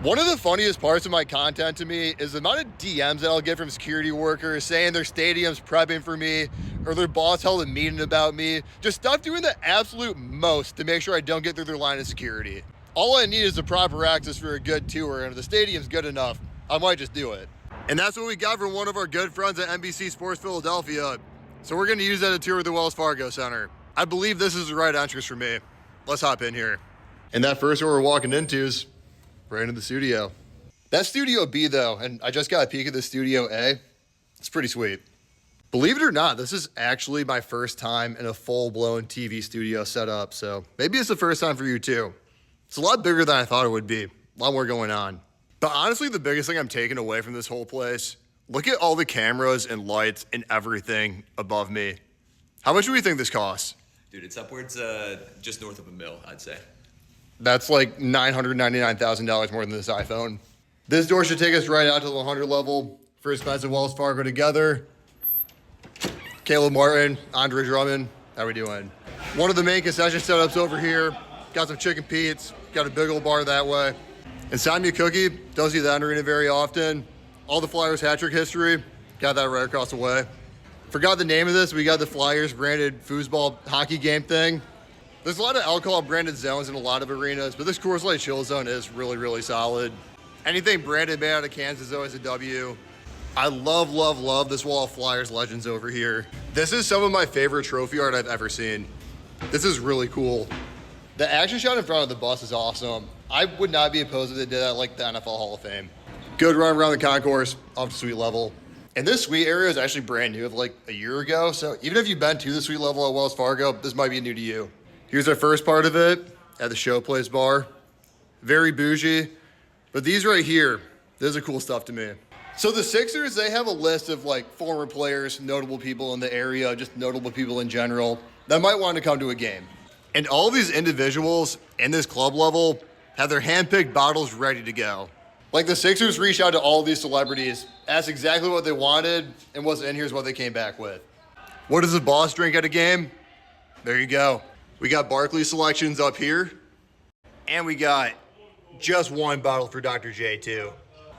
One of the funniest parts of my content to me is the amount of DMs that I'll get from security workers saying their stadium's prepping for me or their boss held a meeting about me. Just stuff doing the absolute most to make sure I don't get through their line of security. All I need is the proper access for a good tour, and if the stadium's good enough, I might just do it. And that's what we got from one of our good friends at NBC Sports Philadelphia. So we're gonna use that to tour the Wells Fargo Center. I believe this is the right entrance for me. Let's hop in here. And that first door we're walking into is right into the studio. That's Studio B though, and I just got a peek at the Studio A. It's pretty sweet. Believe it or not, this is actually my first time in a full-blown TV studio setup, so maybe it's the first time for you too. It's a lot bigger than I thought it would be. A lot more going on. But honestly, the biggest thing I'm taking away from this whole place, look at all the cameras and lights and everything above me. How much do we think this costs? Dude, it's upwards just north of $1 million, I'd say. That's like $999,000 more than this iPhone. This door should take us right out to the 100 level. First nights of Wells Fargo together. Caleb Martin, Andre Drummond, how we doing? One of the main concession setups over here. Got some chicken Pete's, got a big old bar that way. And Sign Me a Cookie, don't see that arena very often. All the Flyers hat trick history, got that right across the way. Forgot the name of this, we got the Flyers branded foosball hockey game thing. There's a lot of alcohol branded zones in a lot of arenas, but this Coors Light chill zone is really, really solid. Anything branded made out of cans is always a W. I love, love, love this wall of Flyers legends over here. This is some of my favorite trophy art I've ever seen. This is really cool. The action shot in front of the bus is awesome. I would not be opposed if they did that like the NFL Hall of Fame. Good run around the concourse, up to suite level. And this suite area is actually brand new of like a year ago. So even if you've been to the suite level at Wells Fargo, this might be new to you. Here's our first part of it at the Showplace bar. Very bougie, but these right here, these are cool stuff to me. So the Sixers, they have a list of like former players, notable people in the area, just notable people in general that might want to come to a game. And all these individuals in this club level have their hand-picked bottles ready to go. Like the Sixers reached out to all these celebrities, asked exactly what they wanted, and what's in here is what they came back with. What does the boss drink at a game? There you go. We got Barkley selections up here, and we got just one bottle for Dr. J too.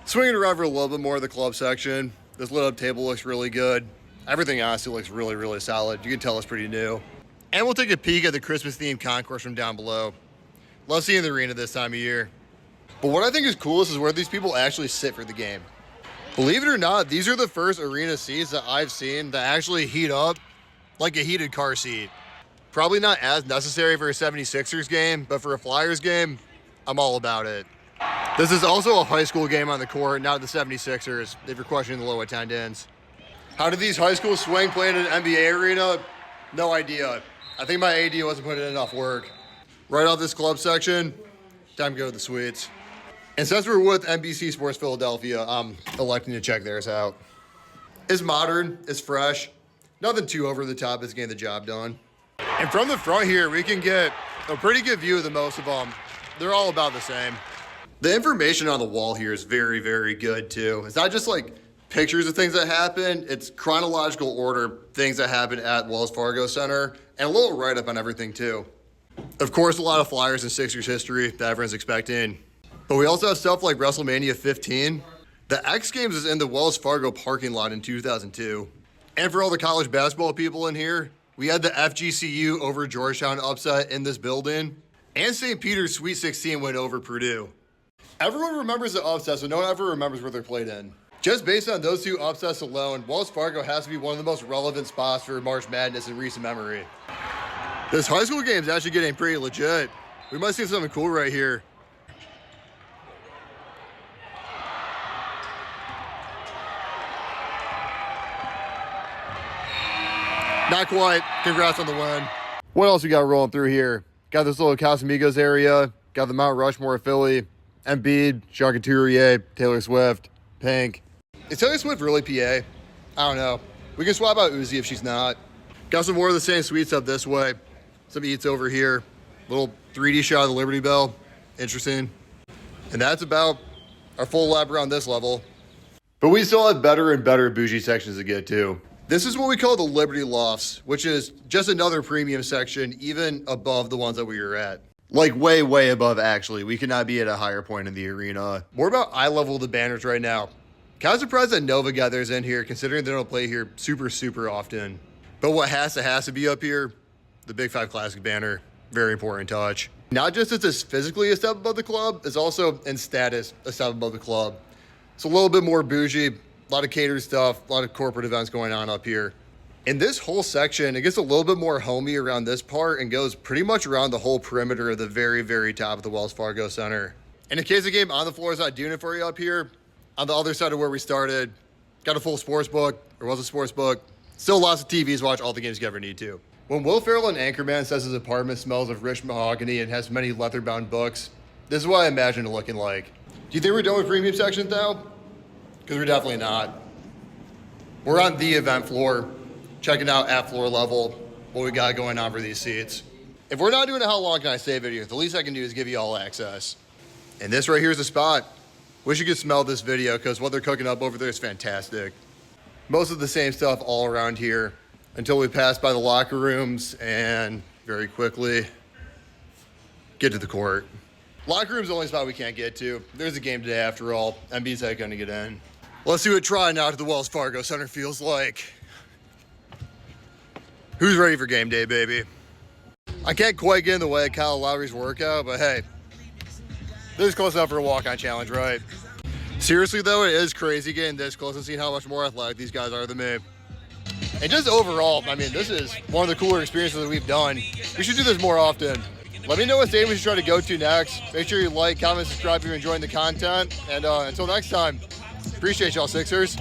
Swinging around for a little bit more of the club section. This lit up table looks really good. Everything honestly looks really, really solid. You can tell it's pretty new. And we'll take a peek at the Christmas themed concourse from down below. Love seeing the arena this time of year. But what I think is coolest is where these people actually sit for the game. Believe it or not, these are the first arena seats that I've seen that actually heat up like a heated car seat. Probably not as necessary for a 76ers game, but for a Flyers game, I'm all about it. This is also a high school game on the court, not the 76ers, if you're questioning the low attendance. How did these high schools swing playing in an NBA arena? No idea. I think my AD wasn't putting in enough work. Right off this club section, time to go to the suites. And since we're with NBC Sports Philadelphia, I'm electing to check theirs out. It's modern, it's fresh, nothing too over the top, it's getting the job done. And from the front here, we can get a pretty good view of the most of them. They're all about the same. The information on the wall here is very, very good too. It's not just like pictures of things that happen, it's chronological order, things that happen at Wells Fargo Center, and a little write-up on everything too. Of course, a lot of Flyers and Sixers history that everyone's expecting. But we also have stuff like WrestleMania 15. The X Games is in the Wells Fargo parking lot in 2002. And for all the college basketball people in here, we had the FGCU over Georgetown upset in this building, and St. Peter's Sweet 16 went over Purdue. Everyone remembers the upsets, but no one ever remembers where they're played in. Just based on those two upsets alone, Wells Fargo has to be one of the most relevant spots for March Madness in recent memory. This high school game is actually getting pretty legit. We might see something cool right here. Not quite. Congrats on the win. What else we got rolling through here? Got this little Casamigos area. Got the Mount Rushmore of Philly. Embiid, Jean Couturier, Taylor Swift, Pink. Is Taylor Swift really PA? I don't know. We can swap out Uzi if she's not. Got some more of the same suites up this way. Some eats over here. Little 3D shot of the Liberty Bell. Interesting. And that's about our full lap around this level. But we still have better and better bougie sections to get to. This is what we call the Liberty Lofts, which is just another premium section, even above the ones that we were at. Like way, way above, actually. We could not be at a higher point in the arena. More about eye level of the banners right now. Kind of surprised that Nova gathers in here, considering they don't play here super, super often. But what has to be up here, the Big 5 Classic banner. Very important touch. Not just as it's physically a step above the club, it's also in status a step above the club. It's a little bit more bougie, a lot of catered stuff, a lot of corporate events going on up here. In this whole section, it gets a little bit more homey around this part and goes pretty much around the whole perimeter of the very, very top of the Wells Fargo Center. And in case the game on the floor is not doing it for you up here, on the other side of where we started, got a full sports book, or was a sports book. Still lots of TVs to watch all the games you ever need to. When Will Ferrell in Anchorman says his apartment smells of rich mahogany and has many leather-bound books, this is what I imagine it looking like. Do you think we're done with premium sections now? Because we're definitely not. We're on the event floor, checking out at floor level what we got going on for these seats. If we're not doing a how long can I stay video, the least I can do is give you all access. And this right here is the spot. Wish you could smell this video because what they're cooking up over there is fantastic. Most of the same stuff all around here until we pass by the locker rooms and very quickly get to the court. Locker room's the only spot we can't get to. There's a game today after all. NB's gonna get in. Let's see what trying out at the Wells Fargo Center feels like. Who's ready for game day, baby? I can't quite get in the way of Kyle Lowry's workout, but hey, this is close enough for a walk-on challenge, right? Seriously though, it is crazy getting this close and seeing how much more athletic these guys are than me. And just overall, I mean, this is one of the cooler experiences that we've done. We should do this more often. Let me know what stadium we should try to go to next. Make sure you like, comment, subscribe if you're enjoying the content. And until next time, appreciate y'all, Sixers.